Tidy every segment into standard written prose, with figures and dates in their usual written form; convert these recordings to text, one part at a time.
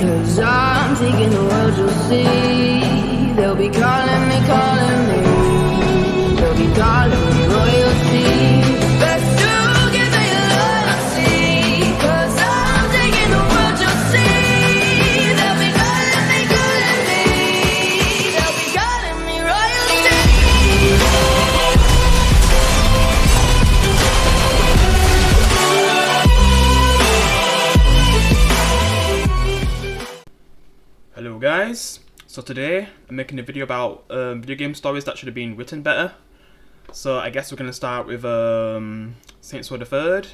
'Cause I'm taking the world, you'll see. They'll be calling me, calling me. They'll be calling me royalty. Best to give me loyalty. 'Cause I'm taking the world, you'll see. They'll be calling me, calling me. They'll be calling me royalty. Hello guys, so today I'm making a video about video game stories that should have been written better. So I guess we're going to start with Saints Row the Third.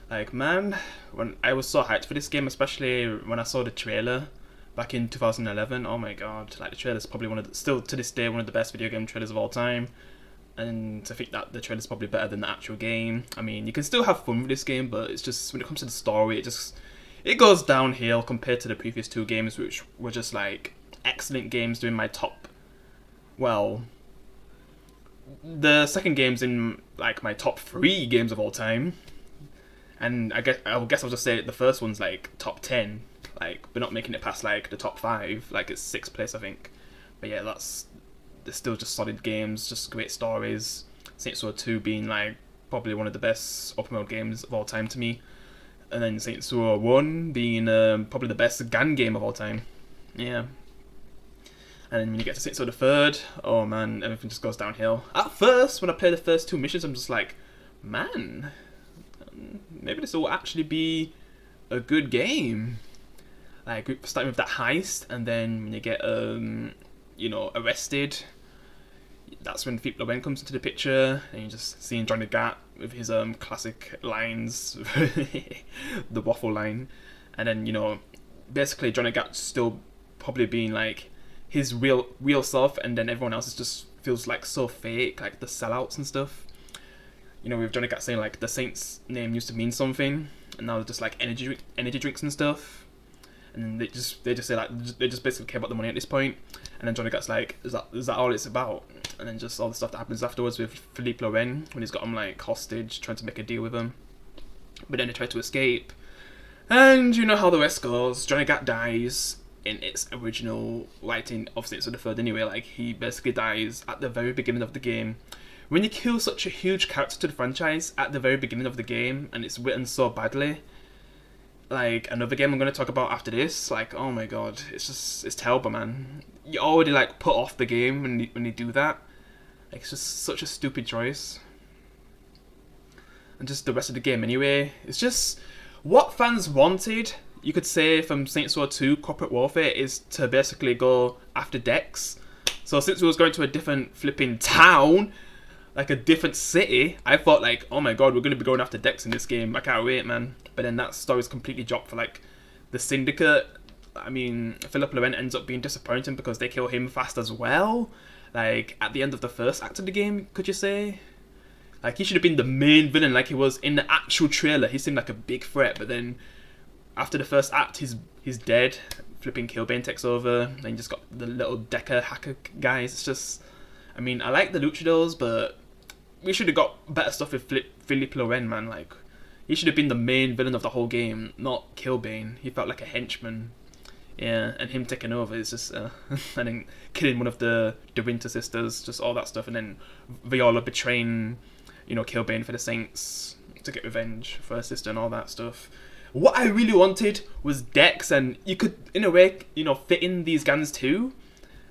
Like man, when I was so hyped for this game, especially when I saw the trailer back in 2011, oh my god, like the trailer's probably still to this day one of the best video game trailers of all time. And I think that the trailer's probably better than the actual game. I mean, you can still have fun with this game, but it's just, when it comes to the story, it goes downhill compared to the previous two games, which were just like excellent games doing my top. Well, the second game's in like my top 3 games of all time, and I guess I'll just say the first one's like top 10. Like we're not making it past like the top 5. Like it's 6th place I think. But yeah, they're still just solid games, just great stories. Saints Row 2 being like probably one of the best open world games of all time to me. And then Saints Row 1 being probably the best gun game of all time. Yeah. And then when you get to Saints Row the Third, oh man, everything just goes downhill. At first, when I play the first 2 missions, I'm just like, man, maybe this will actually be a good game. Like, starting with that heist, and then when you get, you know, arrested, that's when Philippe Loren comes into the picture, and you just seeing Johnny Gat with his classic lines, the waffle line, and then, you know, basically Johnny Gat still probably being like his real self, and then everyone else just feels like so fake, like the sellouts and stuff. You know, with Johnny Gat saying like the Saints name used to mean something, and now they're just like energy drinks and stuff. And they just say like they just basically care about the money at this point. And then Johnny Gat's like, is that all it's about? And then just all the stuff that happens afterwards with Philippe Loren when he's got him like hostage, trying to make a deal with him. But then they try to escape, and you know how the rest goes. Johnny Gat dies in its original writing of Saints Row the Third anyway. Like he basically dies at the very beginning of the game. When you kill such a huge character to the franchise at the very beginning of the game, and it's written so badly. Like another game I'm going to talk about after this, like oh my god, it's terrible, man. You already like put off the game when you do that. Like it's just such a stupid choice. And just the rest of the game anyway, it's just what fans wanted, you could say, from Saints Row 2 Corporate Warfare is to basically go after Dex. So since we was going to a different flipping town, like a different city, I thought like, oh my god, we're going to be going after Dex in this game. I can't wait, man. But then that story's completely dropped for like the Syndicate. I mean, Philippe Loren ends up being disappointing because they kill him fast as well. Like at the end of the first act of the game, could you say? Like he should have been the main villain like he was in the actual trailer. He seemed like a big threat, but then after the first act, he's dead. Flipping Killbane takes over. Then you just got the little Decker hacker guys. It's just, I mean, I like the luchadors, but we should have got better stuff with Philippe Loren, man. Like, he should have been the main villain of the whole game, not Killbane. He felt like a henchman. Yeah, and him taking over is just, and then killing one of the Winter Sisters, just all that stuff, and then Viola betraying, you know, Killbane for the Saints to get revenge for her sister and all that stuff. What I really wanted was Dex, and you could, in a way, you know, fit in these guns too,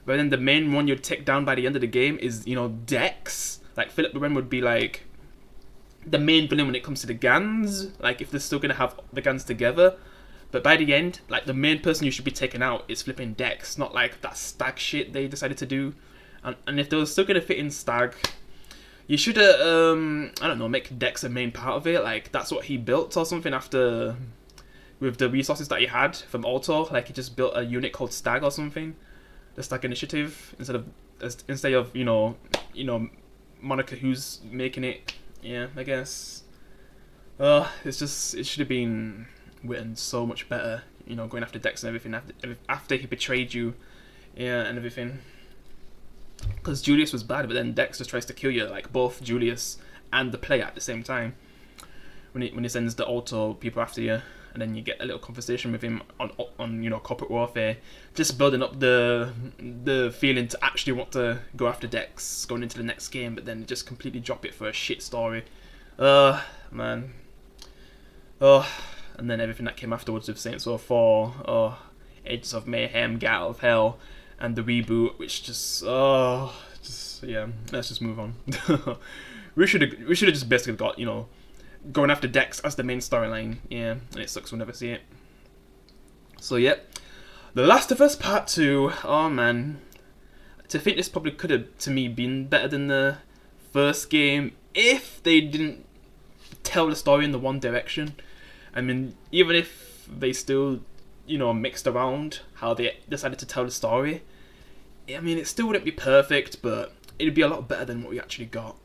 but then the main one you'd take down by the end of the game is, you know, Dex. Like, Philippe Loren would be, like, the main villain when it comes to the guns, like, if they're still going to have the guns together. But by the end, like, the main person you should be taking out is flipping Dex, not, like, that Stag shit they decided to do. And if they were still going to fit in Stag, you should, I don't know, make Dex a main part of it. Like, that's what he built or something after, with the resources that he had from Auto. Like, he just built a unit called Stag or something. The Stag Initiative, instead of, you know, Monica who's making it. Yeah, I guess. It's just, it should have been written so much better, you know, going after Dex and everything after he betrayed you, yeah, and everything. Because Julius was bad, but then Dex just tries to kill you, like both Julius and the player at the same time. When he sends the auto people after you, and then you get a little conversation with him on you know, corporate warfare, just building up the feeling to actually want to go after Dex going into the next game, but then just completely drop it for a shit story. Man. And then everything that came afterwards with Saints Row 4, Ages of Mayhem, Get Out of Hell, and the reboot, which just yeah, let's just move on. we should have just basically got, you know, going after Dex as the main storyline. Yeah, and it sucks we'll never see it. So yeah, The Last of Us Part 2. Oh man, to think this probably could have, to me, been better than the first game if they didn't tell the story in the one direction. I mean, even if they still, you know, mixed around how they decided to tell the story, I mean, it still wouldn't be perfect, but it'd be a lot better than what we actually got.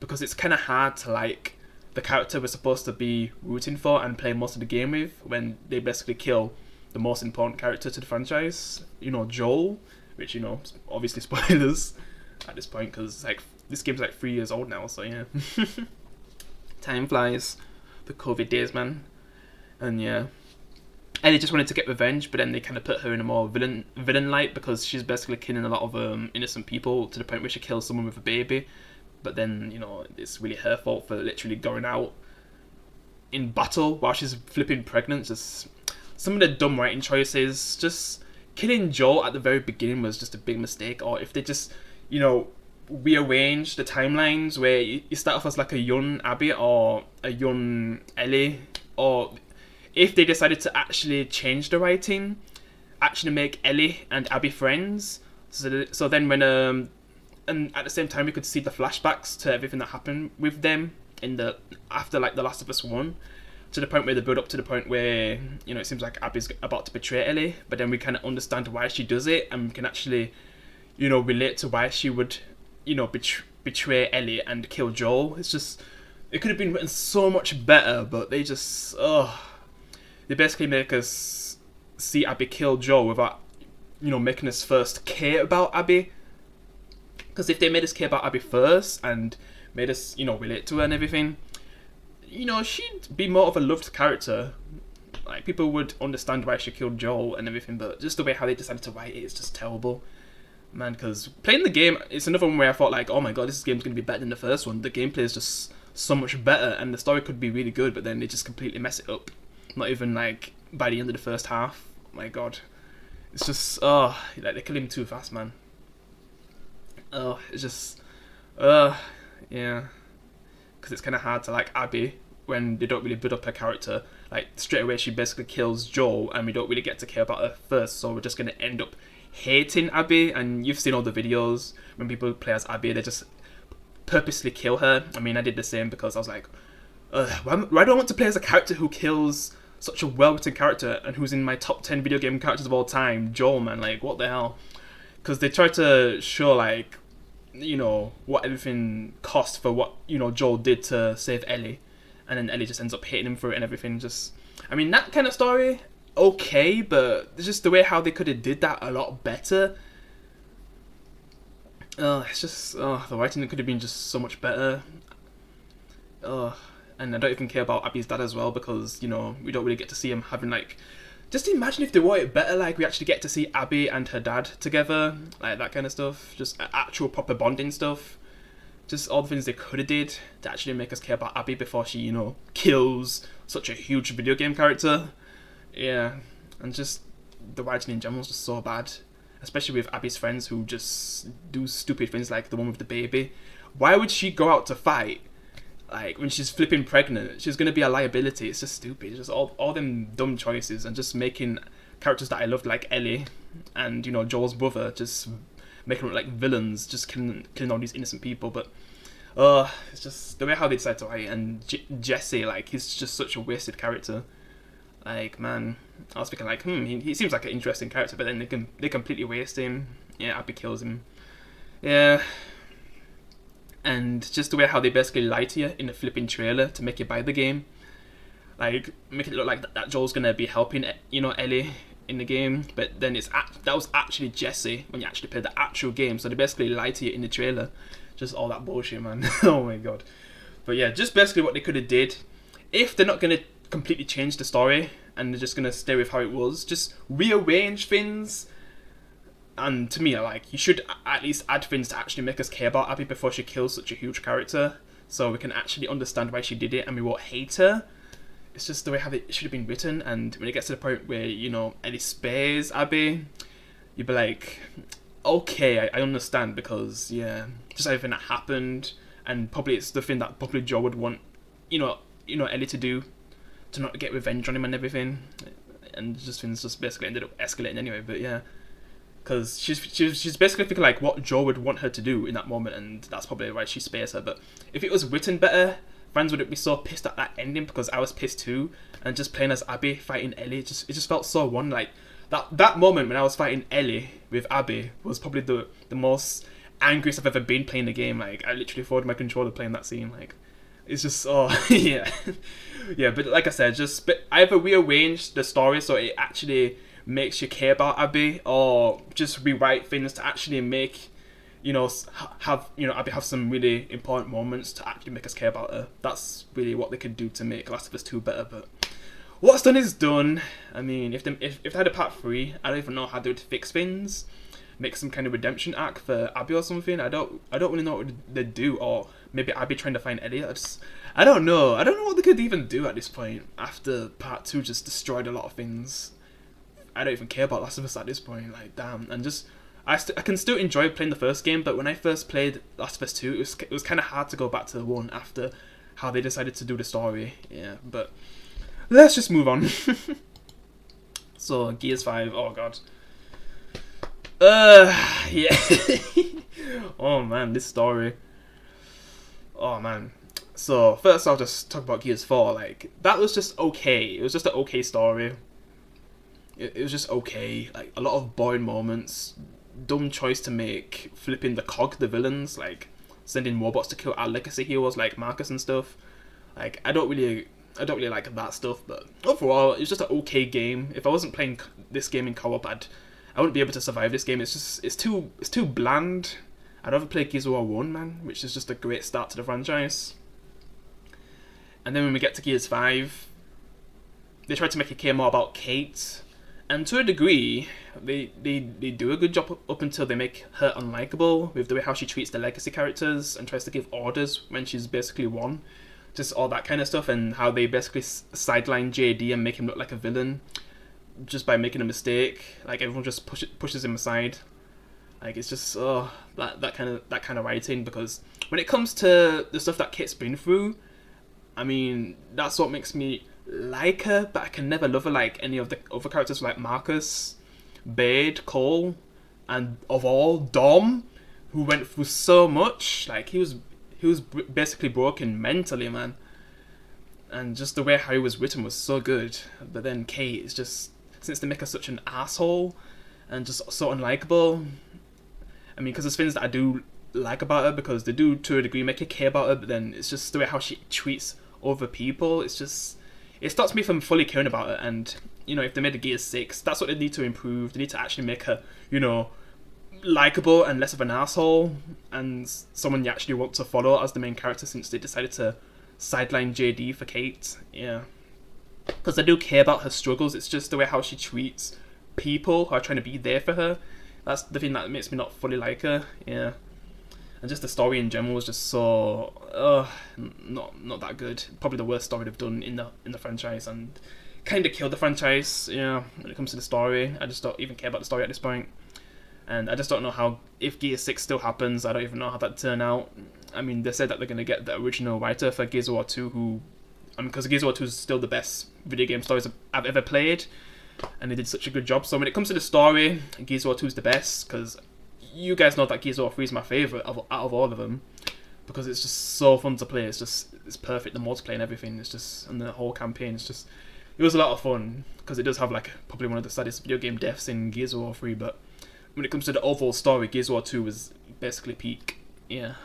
Because it's kind of hard to like the character we're supposed to be rooting for and play most of the game with when they basically kill the most important character to the franchise, you know, Joel, which, you know, obviously spoilers at this point because like this game's like 3 years old now, so yeah. Time flies. The COVID days, man. And yeah, Ellie just wanted to get revenge, but then they kind of put her in a more villain light because she's basically killing a lot of innocent people to the point where she kills someone with a baby. But then, you know, it's really her fault for literally going out in battle while she's flipping pregnant. Just some of the dumb writing choices. Just killing Joel at the very beginning was just a big mistake. Or if they just, you know, rearrange the timelines where you start off as like a young Abby or a young Ellie, or if they decided to actually change the writing, actually make Ellie and Abby friends, so then when and at the same time we could see the flashbacks to everything that happened with them in the after like The Last of Us 1, to the point where they build up to the point where, you know, it seems like Abby's about to betray Ellie, but then we kind of understand why she does it, and we can actually, you know, relate to why she would, you know, betray Ellie and kill Joel. It's just, it could have been written so much better, but they just, they basically make us see Abby kill Joel without, you know, making us first care about Abby. Because if they made us care about Abby first and made us, you know, relate to her and everything, you know, she'd be more of a loved character. Like, people would understand why she killed Joel and everything, but just the way how they decided to write it is just terrible. Man, because playing the game, it's another one where I thought like, oh my god, this game's going to be better than the first one. The gameplay is just so much better and the story could be really good, but then they just completely mess it up. Not even like by the end of the first half. Oh my god. It's just, like they kill him too fast, man. It's just, yeah. Because it's kind of hard to like Abby when they don't really build up her character. Like, straight away she basically kills Joel and we don't really get to care about her first, so we're just going to end up hating Abby. And you've seen all the videos when people play as Abby, they just purposely kill her. I mean, I did the same because I was like, why do I want to play as a character who kills such a well-written character and who's in my top 10 video game characters of all time? Joel, man, like, what the hell? Because they try to show, like, you know, what everything cost for what, you know, Joel did to save Ellie, and then Ellie just ends up hating him for it and everything. Just, I mean, that kind of story, okay, but it's just the way how they could have did that a lot better. It's just, the writing could have been just so much better. And I don't even care about Abby's dad as well, because, you know, we don't really get to see him having, like, just imagine if they wrote it better, like, we actually get to see Abby and her dad together, like, that kind of stuff, just actual proper bonding stuff, just all the things they could have did to actually make us care about Abby before she, you know, kills such a huge video game character. Yeah, and just the writing in general is just so bad, especially with Abby's friends who just do stupid things like the one with the baby. Why would she go out to fight? Like, when she's flipping pregnant, she's going to be a liability. It's just stupid. It's just all them dumb choices, and just making characters that I loved, like Ellie and, you know, Joel's brother, just making them look like villains, just killing all these innocent people. But, it's just the way how they decide to write it. And Jesse, like, he's just such a wasted character. Like, man, I was thinking, like, he seems like an interesting character, but then they completely waste him. Yeah, Abby kills him. Yeah. And just the way how they basically lie to you in the flipping trailer to make you buy the game. Like, making it look like that Joel's going to be helping, you know, Ellie in the game. But then that was actually Jesse when you actually play the actual game. So they basically lie to you in the trailer. Just all that bullshit, man. Oh my god. But yeah, just basically what they could have did. If they're not going to completely change the story and they're just gonna stay with how it was. Just rearrange things. And to me, like, you should at least add things to actually make us care about Abby before she kills such a huge character, so we can actually understand why she did it and we won't hate her. It's just the way how it should have been written, and when it gets to the point where, you know, Ellie spares Abby, you'd be like, okay, I understand, because, yeah, just everything that happened, and probably it's the thing that probably Joe would want, you know, Ellie to do, to not get revenge on him and everything, and just things just basically ended up escalating anyway, but yeah. Because she's basically thinking like what Joe would want her to do in that moment, and that's probably why she spares her. But if it was written better, fans wouldn't be so pissed at that ending, because I was pissed too. And just playing as Abby fighting Ellie, it just felt so one. Like that moment when I was fighting Ellie with Abby was probably the most angriest I've ever been playing the game. Like, I literally folded my controller playing that scene. Like, it's just, oh yeah, yeah. But like I said, but either rearrange the story so it actually makes you care about Abby, or just rewrite things to actually make, you know, Abby have some really important moments to actually make us care about her. That's really what they could do to make Last of Us 2 better. But what's done is done. I mean, if they had a part 3, I don't even know how they would fix things. Make some kind of redemption arc for Abby or something. I don't really know what they'd do, or maybe Abby trying to find Ellie. I don't know what they could even do at this point after part 2 just destroyed a lot of things. I don't even care about Last of Us at this point, like, damn. And just, I can still enjoy playing the first game, but when I first played Last of Us 2, it was kind of hard to go back to 1 after how they decided to do the story, yeah. But let's just move on. So, Gears 5, oh god. Yeah. Oh man, this story. Oh man. So, first I'll just talk about Gears 4, like, that was just okay. It was just an okay story. It was just okay, like, a lot of boring moments, dumb choice to make, flipping the cog, the villains, like, sending robots to kill our legacy heroes like Marcus and stuff. Like, I don't really like that stuff, but overall, it was just an okay game. If I wasn't playing this game in co-op, I wouldn't be able to survive this game. It's too bland. I'd rather play Gears of War 1, man, which is just a great start to the franchise. And then when we get to Gears 5, they tried to make a game more about Kate. And to a degree, they do a good job up until they make her unlikable with the way how she treats the legacy characters and tries to give orders when she's basically won. Just all that kind of stuff, and how they basically sideline JD and make him look like a villain just by making a mistake. Like, everyone just pushes him aside. Like, it's just that kind of writing, because when it comes to the stuff that Kate's been through, I mean, that's what makes me like her, but I can never love her like any of the other characters like Marcus, Bade, Cole, and of all, Dom, who went through so much. Like, he was basically broken mentally, man. And just the way how he was written was so good. But then Kate is just, since they make her such an asshole and just so unlikable. I mean, because there's things that I do like about her, because they do to a degree make you care about her, but then it's just the way how she treats other people. It's just, it stops me from fully caring about her. And, you know, if they made a Gears 6, that's what they need to improve. They need to actually make her, you know, likable and less of an asshole, and someone you actually want to follow as the main character, since they decided to sideline JD for Kate. Yeah, because I do care about her struggles. It's just the way how she treats people who are trying to be there for her. That's the thing that makes me not fully like her. Yeah. And just the story in general was just so not that good. Probably the worst story they've done in the franchise, and kind of killed the franchise. Yeah, when it comes to the story, I just don't even care about the story at this point. And I just don't know how, if Gears 6 still happens, I don't even know how that turn out. I mean, they said that they're going to get the original writer for Gears of War 2, who, I mean, because Gears of War 2 is still the best video game stories I've ever played, and they did such a good job. So when it comes to the story, Gears of War 2 is the best, because you guys know that Gears of War 3 is my favourite out of all of them, because it's just so fun to play. It's perfect, the multiplayer and everything. It's just, and the whole campaign, it was a lot of fun, because it does have like probably one of the saddest video game deaths in Gears of War 3, but when it comes to the overall story, Gears of War 2 was basically peak. Yeah.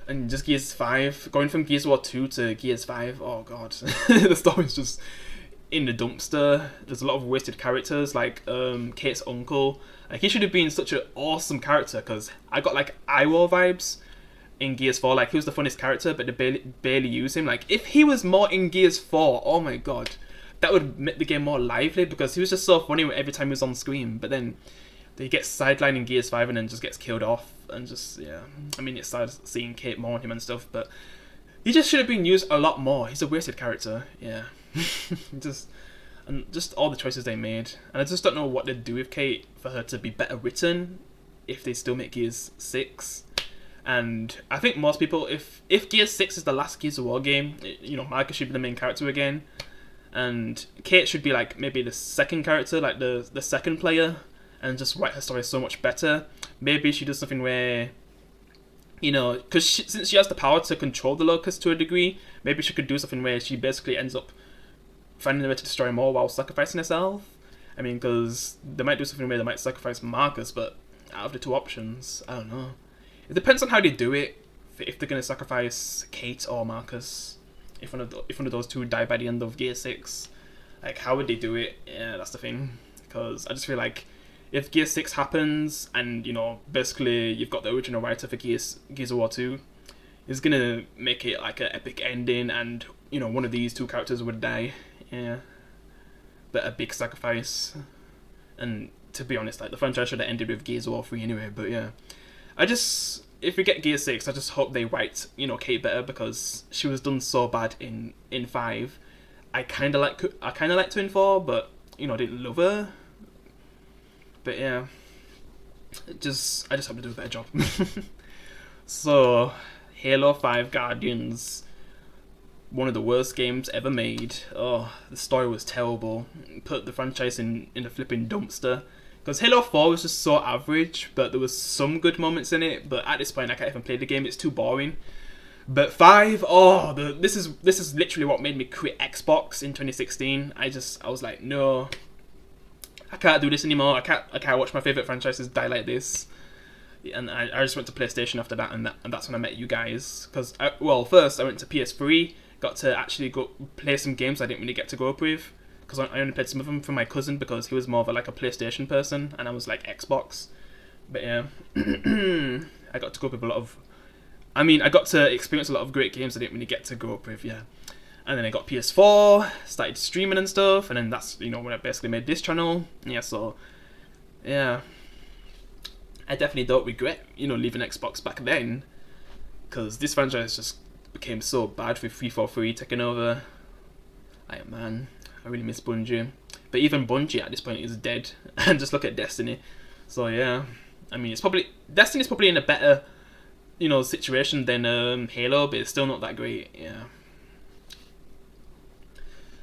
And just Gears 5, going from Gears of War 2 to Gears 5, oh god. The story's just in the dumpster. There's a lot of wasted characters, like Kate's uncle. Like, he should have been such an awesome character, because I got like Iroh vibes in Gears 4. Like, he was the funniest character, but they barely use him. Like, if he was more in Gears 4, oh my god, that would make the game more lively, because he was just so funny every time he was on screen. But then he gets sidelined in Gears 5 and then just gets killed off, and just, yeah. I mean, it started seeing Kate more on him and stuff, but he just should have been used a lot more. He's a wasted character, yeah. just all the choices they made. And I just don't know what they'd do with Kate for her to be better written if they still make Gears 6. And I think most people, if Gears 6 is the last Gears of War game, you know, Marcus should be the main character again. And Kate should be like maybe the second character, like the second player, and just write her story so much better. Maybe she does something where, you know, because since she has the power to control the locust to a degree, maybe she could do something where she basically ends up finding a way to destroy more while sacrificing herself. I mean, because they might do something where they might sacrifice Marcus, but out of the two options, I don't know. It depends on how they do it, if they're going to sacrifice Kate or Marcus. If one of those two die by the end of Gear 6, like, how would they do it? Yeah, that's the thing. Because I just feel like if Gear 6 happens, and, you know, basically you've got the original writer for Gears of War 2, it's going to make it like an epic ending, and, you know, one of these two characters would die. Yeah. But a big sacrifice. And to be honest, like, the franchise should have ended with Gears of War 3 anyway, but yeah. If we get Gear 6, I just hope they write, you know, Kate better, because she was done so bad in 5. I kind of liked her in 4, but, you know, I didn't love her. But yeah, I just hope they do a better job. So, Halo 5 Guardians, one of the worst games ever made. Oh, the story was terrible. Put the franchise in a flipping dumpster. Because Halo 4 was just so average, but there was some good moments in it. But at this point, I can't even play the game; it's too boring. But 5, oh, this is literally what made me quit Xbox in 2016. I was like, no, I can't do this anymore. I can't watch my favorite franchises die like this. And I just went to PlayStation after that, and that's when I met you guys. Because first I went to PS3, got to actually go play some games I didn't really get to go up with. Because I only played some of them from my cousin, because he was more of a PlayStation person, and I was like Xbox. But yeah, I got to go up with I got to experience a lot of great games I didn't really get to go up with, yeah. And then I got PS4, started streaming and stuff, and then that's, you know, when I basically made this channel. Yeah, so, yeah. I definitely don't regret, you know, leaving Xbox back then, because this franchise just became so bad with 343 taking over. Like, man, I really miss Bungie. But even Bungie at this point is dead. And just look at Destiny. So yeah, I mean, Destiny's probably in a better, you know, situation than Halo, but it's still not that great. Yeah.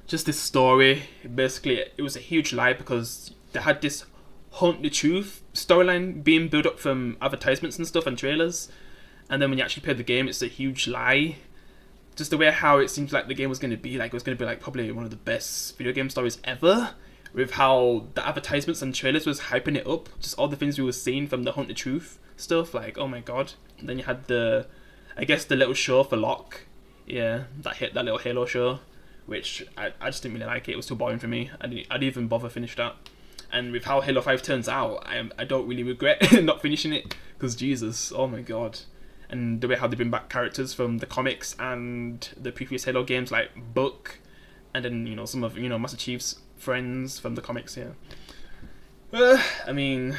Just this story, basically, it was a huge lie, because they had this Hunt the Truth storyline being built up from advertisements and stuff and trailers, and then when you actually play the game, it's a huge lie. Just the way how it seems like the game was going to be, like, it was going to be like probably one of the best video game stories ever, with how the advertisements and trailers was hyping it up, just all the things we were seeing from the Hunt the Truth stuff, like, oh my god. And then you had the little show for Locke, yeah, that little Halo show, which I just didn't really like it. It was too boring for me. I didn't even bother finish that. And with how Halo 5 turns out, I don't really regret not finishing it, because Jesus, oh my god. And the way how they bring back characters from the comics and the previous Halo games, like Buck, and then, you know, some of, you know, Master Chief's friends from the comics, yeah. I mean,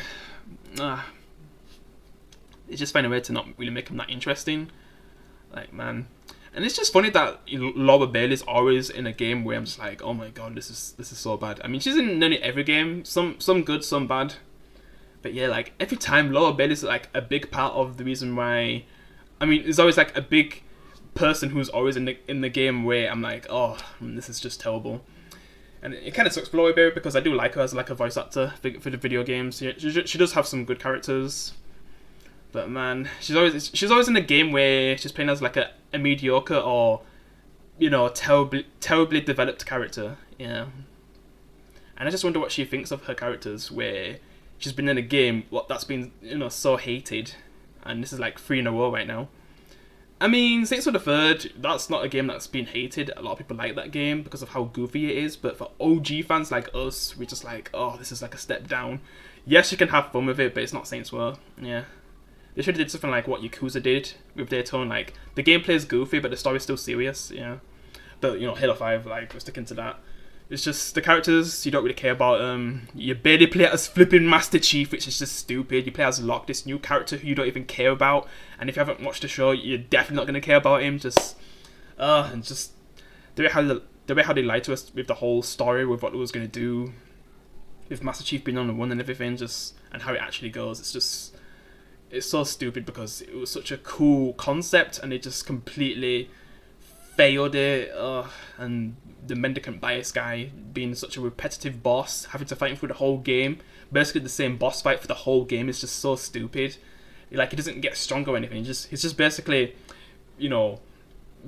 they just find a way to not really make them that interesting. Like, man. And it's just funny that, you know, Laura Bailey's always in a game where I'm just like, oh my god, this is so bad. I mean, she's in nearly every game, some good, some bad. But yeah, like, every time Laura Bailey's like a big part of the reason why. I mean, there's always like a big person who's always in the game where I'm like, oh, this is just terrible. And it kind of sucks for Laura Bailey, because I do like her as like a voice actor for the video games. She does have some good characters. But man, she's always in a game where she's playing as like a mediocre or, you know, terribly developed character. Yeah. And I just wonder what she thinks of her characters, where she's been in a game that's been, you know, so hated, and this is like 3 in a row right now. I mean, Saints Row the Third, that's not a game that's been hated. A lot of people like that game because of how goofy it is, but for OG fans like us, we're just like, oh, this is like a step down. Yes, you can have fun with it, but it's not Saints Row. Yeah. They should have did something like what Yakuza did with their tone. Like, the gameplay is goofy, but the story's still serious, yeah. But, you know, Halo 5, like, we're sticking to that. It's just the characters, you don't really care about them. You barely play as flipping Master Chief, which is just stupid. You play as Locke, this new character who you don't even care about. And if you haven't watched the show, you're definitely not going to care about him. And just the way how they lied to us with the whole story, with what it was going to do, with Master Chief being on the run and everything, and how it actually goes. It's so stupid because it was such a cool concept and they just completely failed it. And the mendicant bias guy being such a repetitive boss, having to fight him through the whole game, basically the same boss fight for the whole game, is just so stupid. Like, he doesn't get stronger or anything. He's just basically, you know,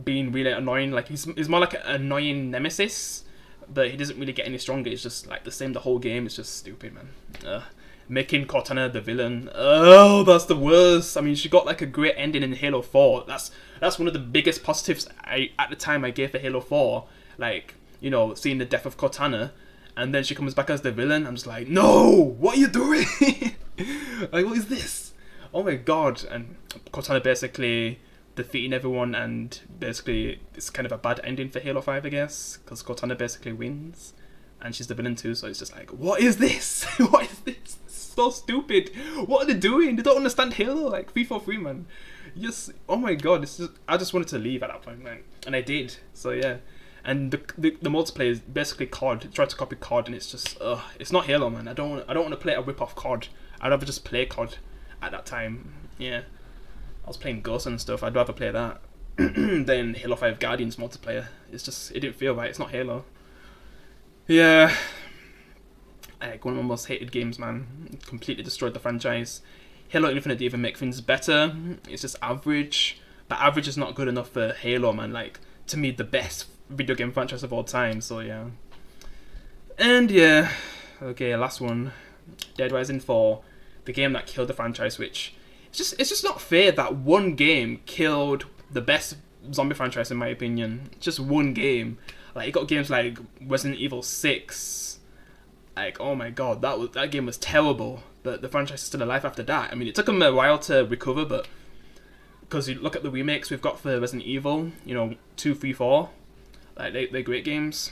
being really annoying. Like, he's more like an annoying nemesis, but he doesn't really get any stronger. It's just like the same the whole game. It's just stupid, man. Making Cortana the villain, oh, that's the worst. I mean, she got like a great ending in Halo 4. That's one of the biggest positives at the time I gave for Halo 4. Like, you know, seeing the death of Cortana, and then she comes back as the villain. I'm just like, no, what are you doing? Like, what is this? Oh my god. And Cortana basically defeating everyone, and basically it's kind of a bad ending for Halo 5, I guess, because Cortana basically wins, and she's the villain too. So it's just like, what is this? What is this? So stupid. What are they doing? They don't understand Halo. Like, 343, man. Just, oh my god, I just wanted to leave at that point, man, and I did. So yeah. And the multiplayer is basically COD. Tried to copy COD, and it's just, it's not Halo, man. I don't want to play a rip-off COD. I'd rather just play COD at that time. Yeah, I was playing Ghost and stuff. I'd rather play that than Halo 5 Guardians multiplayer. It didn't feel right. It's not Halo. Yeah, like one of my most hated games, man. Completely destroyed the franchise. Halo Infinite didn't even make things better. It's just average, but average is not good enough for Halo, man. Like, to me, the best video game franchise of all time. So yeah. And yeah, okay, last one, Dead Rising 4, the game that killed the franchise. Which it's just not fair that one game killed the best zombie franchise in my opinion. Just one game. Like, you got games like Resident Evil 6. Like, oh my god, that game was terrible. But the franchise is still alive after that. I mean, it took them a while to recover, but because you look at the remakes we've got for Resident Evil, you know, 2, 3, 4. Like, they're great games.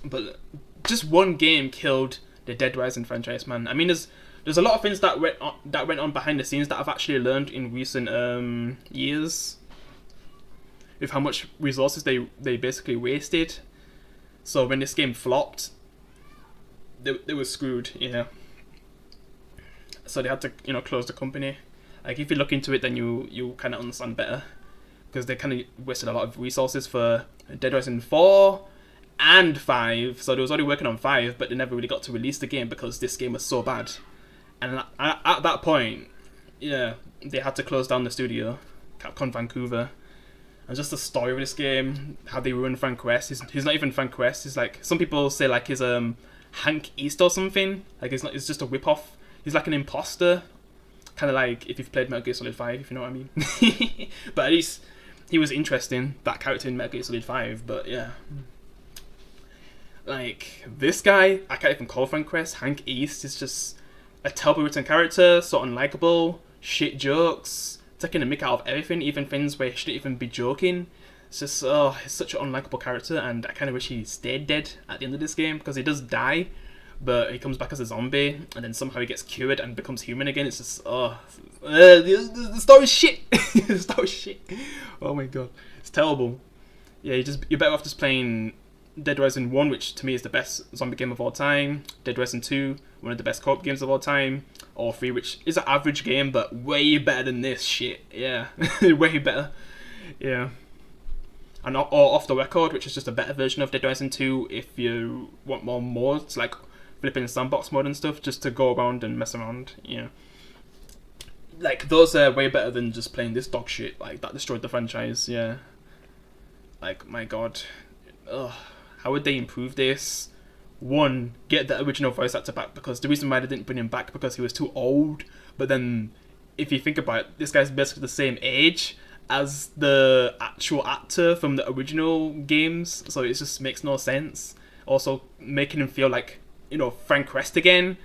But just one game killed the Dead Rising franchise, man. I mean, there's a lot of things that went on behind the scenes that I've actually learned in recent years, with how much resources they basically wasted. So when this game flopped, they were screwed, yeah. So they had to, you know, close the company. Like, if you look into it, then you kind of understand better, because they kind of wasted a lot of resources for Dead Rising 4 and 5. So they was already working on 5, but they never really got to release the game because this game was so bad. And at that point, yeah, they had to close down the studio, Capcom Vancouver. And just the story of this game, how they ruined Frank West. He's not even Frank West. He's like, some people say like he's Hank East or something. Like, it's just a whip-off. He's like an imposter. Kind of like if you've played Metal Gear Solid 5, if you know what I mean. But at least he was interesting, that character in Metal Gear Solid 5. But yeah, like, this guy, I can't even call Frank West. Hank East is just a terrible written character, so unlikable, shit jokes, taking a mick out of everything, even things where he shouldn't even be joking. It's just, he's such an unlikable character, and I kind of wish he stayed dead at the end of this game, because he does die, but he comes back as a zombie, and then somehow he gets cured and becomes human again. It's just, the story's shit. The story's shit. Oh my god, it's terrible. Yeah, you're better off just playing Dead Rising 1, which to me is the best zombie game of all time. Dead Rising 2, one of the best co-op games of all time. Or 3, which is an average game, but way better than this shit. Yeah, way better. Yeah. And or Off the Record, which is just a better version of Dead Rising 2 if you want more mods, like flipping sandbox mode and stuff, just to go around and mess around. Yeah. Like, those are way better than just playing this dog shit. Like, that destroyed the franchise, yeah. Like, my god. Ugh. How would they improve this? One, get the original voice actor back, because the reason why they didn't bring him back because he was too old. But then, if you think about it, this guy's basically the same age as the actual actor from the original games, so it just makes no sense. Also, making him feel like, you know, Frank West again,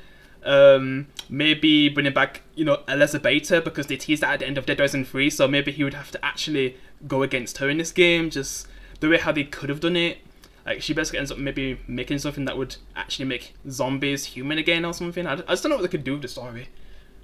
Maybe bringing back, you know, Elizabeth, because they teased that at the end of Dead Rising 3, so maybe he would have to actually go against her in this game, just the way how they could have done it. Like, she basically ends up maybe making something that would actually make zombies human again or something. I just don't know what they could do with the story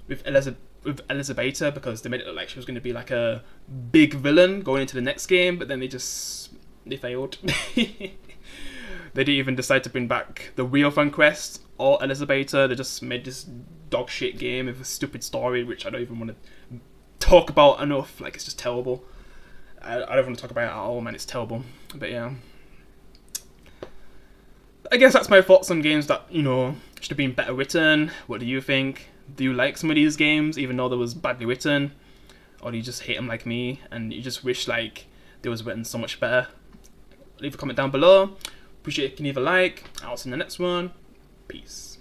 with Elizabeth, because they made it look like she was going to be like a big villain going into the next game, but then they failed. They didn't even decide to bring back the real Fun Quest or Elizabeth. They just made this dog shit game with a stupid story, which I don't even want to talk about enough. Like, it's just terrible. I don't want to talk about it at all, man. It's terrible. But yeah, I guess that's my thoughts on games that, you know, should have been better written. What do you think? Do you like some of these games, even though they was badly written? Or do you just hate them like me, and you just wish, like, they was written so much better? Leave a comment down below. Appreciate it if you can leave a like. I'll see you in the next one. Peace.